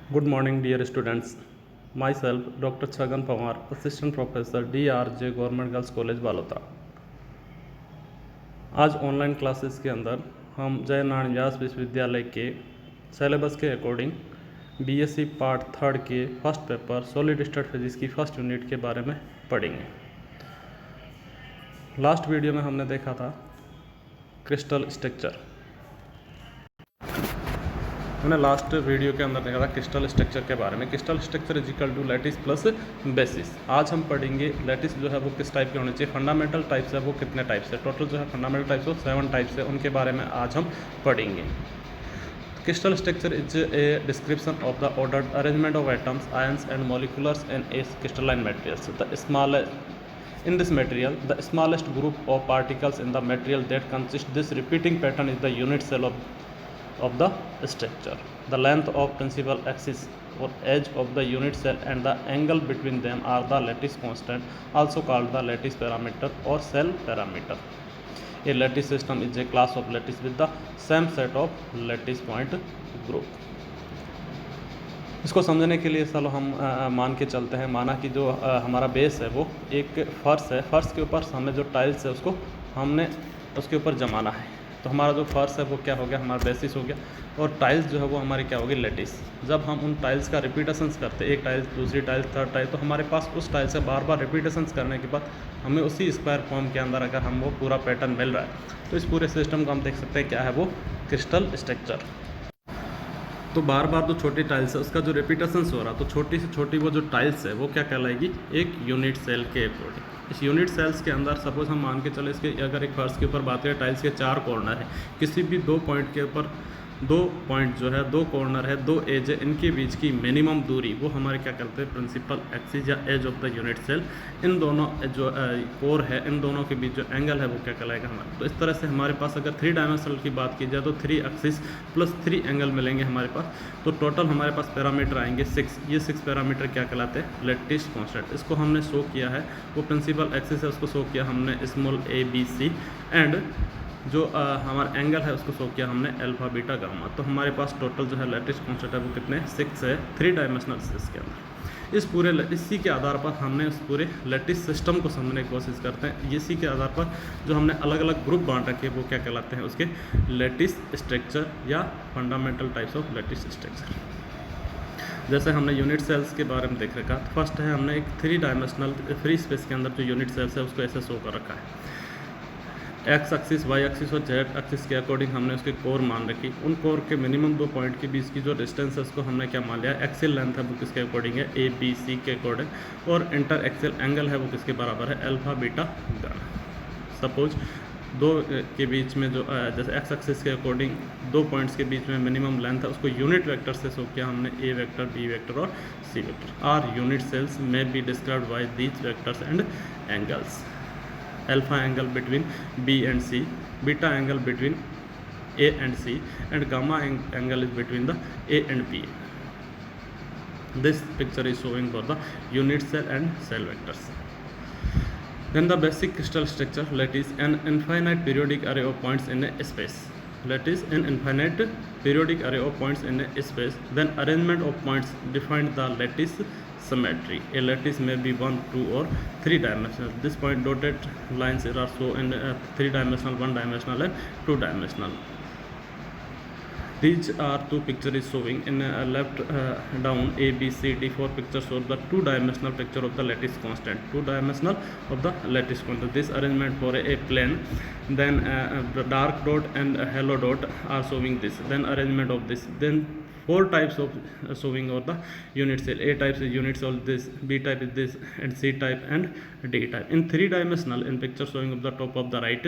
Good morning, dear students. Myself, Dr. Chhagan Pawar, Assistant Professor, DRJ Government Girls College, Balotra. आज online classes के अंदर हम जय नारायण व्यास विश्वविद्यालय के सिलेबस के अकॉर्डिंग बीएससी पार्ट थर्ड के first paper solid state physics की फर्स्ट यूनिट के बारे में पढ़ेंगे। लास्ट वीडियो में हमने देखा था क्रिस्टल स्ट्रक्चर। हमने लास्ट वीडियो के अंदर देखा था क्रिस्टल स्ट्रक्चर के बारे में। Crystal structure is equal to lattice plus basis. आज हम पढ़ेंगे लैटिस जो है वो किस टाइप के होने चाहिए, फंडामेंटल टाइप्स है वो कितने टाइप्स है, टोटल जो है फंडामेंटल टाइप्स वो 7 टाइप्स है, उनके बारे में आज हम पढ़ेंगे। Crystal structure is a description of the ordered arrangement of atoms, ions and molecules in A crystalline materials. The small In this material, the smallest group of particles in the material that consist this repeating pattern is the unit cell of the structure. The length of principal axis or edge of the unit cell and the angle between them are the lattice constant, also called the lattice parameter or cell parameter. A lattice system is a class of lattice with the same set of lattice point group. इसको समझने के लिए चलो हम मान के चलते हैं। माना कि जो हमारा बेस है वो एक फर्श है, फर्श के ऊपर हमें जो टाइल्स है उसको हमने उसके ऊपर जमाना है। तो हमारा जो फर्श है वो क्या हो गया, हमारा बेसिस हो गया, और टाइल्स जो है वो हमारी क्या होगी, लेटिस। जब हम उन टाइल्स का रिपीटेशंस करते हैं, एक टाइल्स दूसरी टाइल्स थर्ड टाइल्स, तो हमारे पास उस टाइल्स से बार बार रिपीटेशंस करने के बाद हमें उसी स्क्वायर फॉर्म के अंदर अगर हम वो पूरा पैटर्न मिल रहा है तो इस पूरे सिस्टम को हम देख सकते हैं क्या है, वो क्रिस्टल स्ट्रक्चर। तो बार बार जो छोटी टाइल्स है उसका जो रिपीटेशंस हो रहा, तो छोटी से छोटी वो जो टाइल्स है वो क्या कहलाएगी, एक यूनिट सेल के अकॉर्डिंग। इस यूनिट सेल्स के अंदर सपोज हम मान के चले, इसके अगर एक फर्श के ऊपर बात करें, टाइल्स के 4 कॉर्नर है, किसी भी 2 पॉइंट के ऊपर 2 पॉइंट जो है, 2 कॉर्नर है, 2 एज है, इनके बीच की मिनिमम दूरी वो हमारे क्या करते हैं, प्रिंसिपल एक्सिस या edge of the unit cell. इन दोनों जो कोर है, इन दोनों के बीच जो एंगल है वो क्या कहलाएगा हमारा। तो इस तरह से हमारे पास अगर 3 डायमेंशनल की बात की जाए तो 3 एक्सिस प्लस 3 एंगल मिलेंगे हमारे पास। तो टोटल हमारे पास पैरामीटर आएंगे 6। ये 6 पैरामीटर क्या कहलाते हैं, लैटिस कांस्टेंट। इसको हमने शो किया है, वो प्रिंसिपल एक्सिस है उसको शो किया हमने small a b c, and जो हमारा एंगल है उसको शो किया हमने अल्फा बीटा गामा। तो हमारे पास टोटल जो है लैटिस कांस्टेंट है वो कितने, 6 है 3 डायमेंशनल के अंदर। इसी के आधार पर हमने उस पूरे लैटिस सिस्टम को समझने की कोशिश करते हैं। इसी के आधार पर जो हमने अलग अलग ग्रुप बांट रखे वो क्या कहलाते हैं, उसके लैटिस स्ट्रक्चर या fundamental types of lattice structure. जैसे हमने यूनिट सेल्स के बारे में देख रखा, तो फर्स्ट है हमने एक 3 डायमेंशनल फ्री स्पेस के अंदर जो यूनिट सेल्स है उसको ऐसे शो कर रखा है। एक्स एक्सिस, वाई एक्सिस और जेड एक्सिस के अकॉर्डिंग हमने उसके कोर मान रखी। उन कोर के मिनिमम 2 पॉइंट के बीच की जो डिस्टेंस है उसको हमने क्या मान लिया, एक्सियल लेंथ है वो किसके अकॉर्डिंग है, ए बी सी के अकॉर्डिंग, और इंटर एक्सियल एंगल है वो किसके बराबर है, अल्फा बीटा गामा। सपोज 2 के बीच में जो जैसे एक्स एक्सिस के अकॉर्डिंग 2 पॉइंट्स के बीच में मिनिमम लेंथ है उसको यूनिट वेक्टर से शो किया हमने, ए वेक्टर, बी वेक्टर और C vector. Are unit sales में be described bye these vectors and angles. Alpha angle between B and C, beta angle between A and C, and gamma angle is between the A and B. This picture is showing for the unit cell and cell vectors. Then the basic crystal structure, lattice, an infinite periodic array of points in a space. Lattice, an infinite periodic array of points in a space. Then arrangement of points define the lattice symmetry. A lattice may be 1, 2 or 3 dimensional. This point dotted lines are shown in 3 dimensional, 1 dimensional and 2 dimensional. These are 2 pictures is showing in left down A, B, C, D. 4 pictures show the 2-dimensional picture of the lattice constant. 2-dimensional of the lattice constant. This arrangement for a plane. Then the dark dot and yellow dot are showing this. Then arrangement of this. Then 4 types of showing of the unit cell. A type is unit cell this, B type is this, and C type and D type. In 3-dimensional, in picture showing of the top of the right,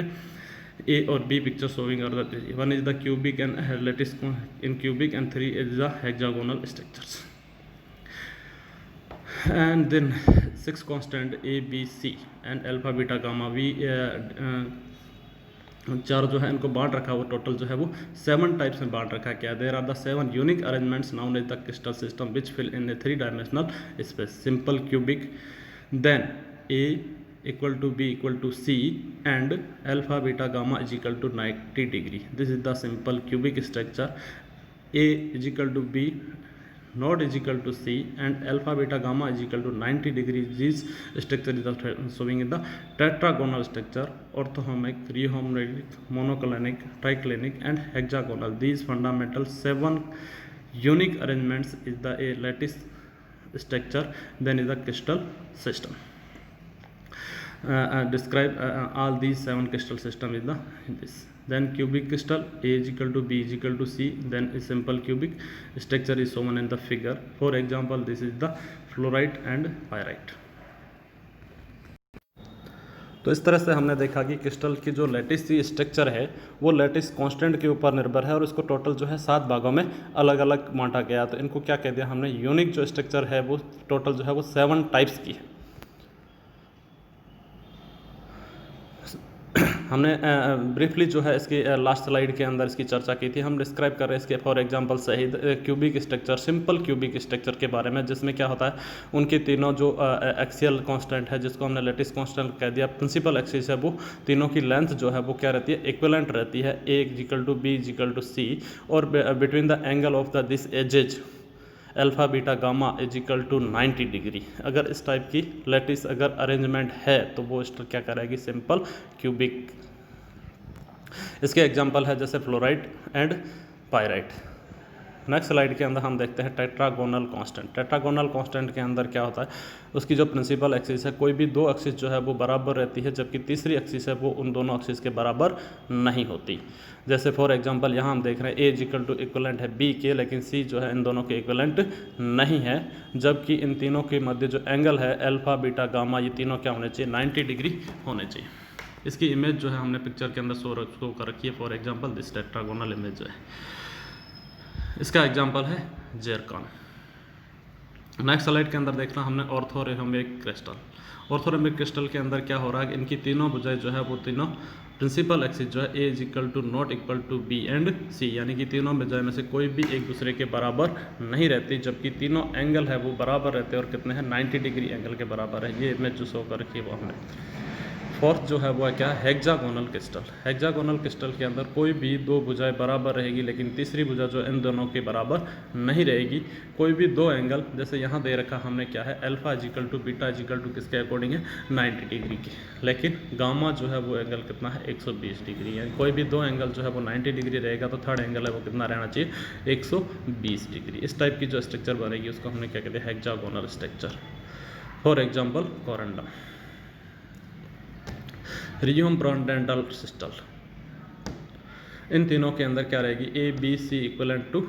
A or B picture showing are the 1 is the cubic and lattice in cubic, and 3 is the hexagonal structures. And then 6 constant A, B, C and alpha, beta, gamma. We चार जो है इनको बांट रखा, वो total जो है वो 7 टाइप्स में बांट रखा है। क्या, there are the 7 unique arrangements known as the crystal system which fill in a 3 dimensional space. Simple cubic, then a equal to B equal to C, and alpha beta gamma is equal to 90 degree. This is the simple cubic structure. A is equal to B not is equal to C and alpha beta gamma is equal to 90 degree this structure is showing in the tetragonal structure orthorhombic rhombic monoclinic triclinic and hexagonal these fundamental 7 unique arrangements is the a lattice structure then is the crystal system. Describe all these 7 crystal system is the this. Then cubic crystal A is equal to B is equal to C. Then a simple cubic structure is shown in the figure. For example, this is the fluorite and pyrite. तो इस तरह से हमने देखा कि crystal की जो lattice structure है वो लैटिस कांस्टेंट के ऊपर निर्भर है और इसको टोटल जो है 7 भागों में अलग अलग बांटा गया। तो इनको क्या कह दिया हमने, यूनिक जो स्ट्रक्चर है वो टोटल जो है वो 7 टाइप्स की है। हमने ब्रीफली जो है इसकी लास्ट स्लाइड के अंदर इसकी चर्चा की थी। हम डिस्क्राइब कर रहे हैं इसके फॉर एग्जांपल सहित cubic structure, simple cubic structure के बारे में, जिसमें क्या होता है उनके तीनों जो एक्सियल कांस्टेंट है जिसको हमने लैटिस कांस्टेंट कह दिया, प्रिंसिपल एक्सिस है, वो तीनों की लेंथ जो है वो क्या रहती है, इक्विवेलेंट रहती है, A equal to B equal to C, और between the angle of the this edges alpha beta gamma is equal to 90 degree. अगर इस टाइप की लैटिस अगर अरेंजमेंट है तो वो क्या करेगी, सिंपल क्यूबिक। इसके एग्जांपल है जैसे fluoride and pyrite. Next slide के अंदर हम देखते हैं टेट्रागोनल कांस्टेंट। टेट्रागोनल कांस्टेंट के अंदर क्या होता है, उसकी जो प्रिंसिपल एक्सिस है, कोई भी 2 एक्सिस जो है वो बराबर रहती है, जबकि तीसरी एक्सिस है वो उन दोनों एक्सिस के बराबर नहीं होती। जैसे फॉर एग्जांपल यहाँ हम देख रहे हैं ए इक्वल टू इक्वलेंट है बी के, लेकिन सी जो है इन दोनों के इक्वलेंट नहीं है, जबकि इन तीनों के मध्य जो एंगल है अल्फा बीटा गामा, ये तीनों क्या होने चाहिए, 90 डिग्री होने चाहिए। इसकी इमेज जो है हमने पिक्चर के अंदर शो कर रखी है। For example this tetragonal image जो है, इसका एग्जांपल है ज़िरकॉन। नेक्स्ट स्लाइड के अंदर देखना हमने ऑर्थोरेहोमिक क्रिस्टल। ऑर्थोरेहोमिक क्रिस्टल के अंदर क्या हो रहा है, इनकी तीनों भुजाएं जो है वो तीनों प्रिंसिपल एक्सिस जो है A is equal to not equal to B and C, यानी कि तीनों भुजाएं में से कोई भी एक दूसरे के बराबर नहीं रहती, जबकि तीनों एंगल है वो बराबर रहते हैं और कितने हैं, 90 डिग्री एंगल के बराबर है। ये इमेज जो शो कर रखी है वो हमने। फोर्थ जो है वो है क्या, हेक्सागोनल क्रिस्टल। हेक्सागोनल क्रिस्टल के अंदर कोई भी 2 भुजाएं बराबर रहेगी, लेकिन तीसरी भुजा जो इन दोनों के बराबर नहीं रहेगी। कोई भी 2 एंगल, जैसे यहाँ दे रखा हमने क्या है, alpha equal to beta equal to किसके अकॉर्डिंग है, 90 डिग्री के, लेकिन गामा जो है वो एंगल कितना है, 120 डिग्री है। कोई भी 2 एंगल जो है वो 90 डिग्री रहेगा, तो थर्ड एंगल है वो कितना रहना चाहिए, 120 डिग्री। इस टाइप की जो स्ट्रक्चर बनेगी उसको हमने क्या कहते हैं, hexagonal structure. For example corundum, rhombohedral crystal. इन तीनों के अंदर क्या रहेगी, A B C equivalent to,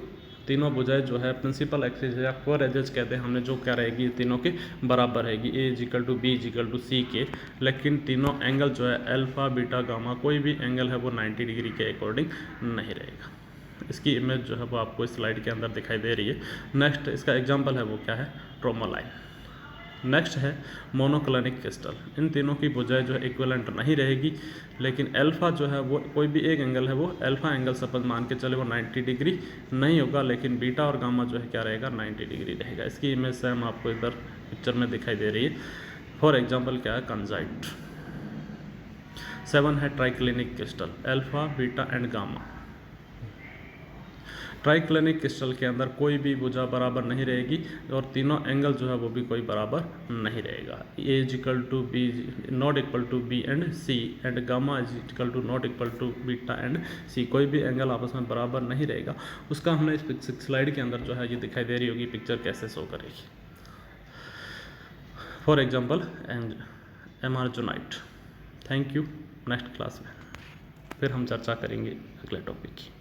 तीनों भुजाएं जो है प्रिंसिपल एक्सिस या 4 एजेस कहते हैं हमने, जो क्या रहेगी तीनों के बराबर रहेगी, A equal to B equal to C के, लेकिन तीनों एंगल जो है अल्फा बीटा गामा, कोई भी एंगल है वो 90 डिग्री के अकॉर्डिंग नहीं रहेगा। इसकी इमेज जो है वो आपको इस स्लाइड के अंदर दिखाई दे रही है। नेक्स्ट इसका एग्जाम्पल है वो क्या है, ट्रोमोलाइन। नेक्स्ट है मोनोक्लिनिक क्रिस्टल। इन तीनों की भुजाएं जो है इक्विवेलेंट नहीं रहेगी, लेकिन अल्फा जो है वो कोई भी एक एंगल है वो अल्फा एंगल सपोज मान के चले वो 90 डिग्री नहीं होगा, लेकिन बीटा और गामा जो है क्या रहेगा, 90 डिग्री रहेगा। इसकी इमेज सेम आपको इधर पिक्चर में दिखाई दे रही है। फॉर एग्जाम्पल क्या है, कंजाइट। 7 है triclinic crystal, alpha beta and gamma. Triclinic crystal के अंदर कोई भी भुजा बराबर नहीं रहेगी और तीनों एंगल जो है वो भी कोई बराबर नहीं रहेगा। A equal to B not equal to B and C and gamma is equal to not equal to beta and C, कोई भी एंगल आपस में बराबर नहीं रहेगा। उसका हमने इस स्लाइड के अंदर जो है ये दिखाई दे रही होगी पिक्चर कैसे शो करेगी। फॉर एग्जाम्पल एमार्जोनाइट। Thank you. नेक्स्ट क्लास में फिर हम चर्चा करेंगे अगले टॉपिक की।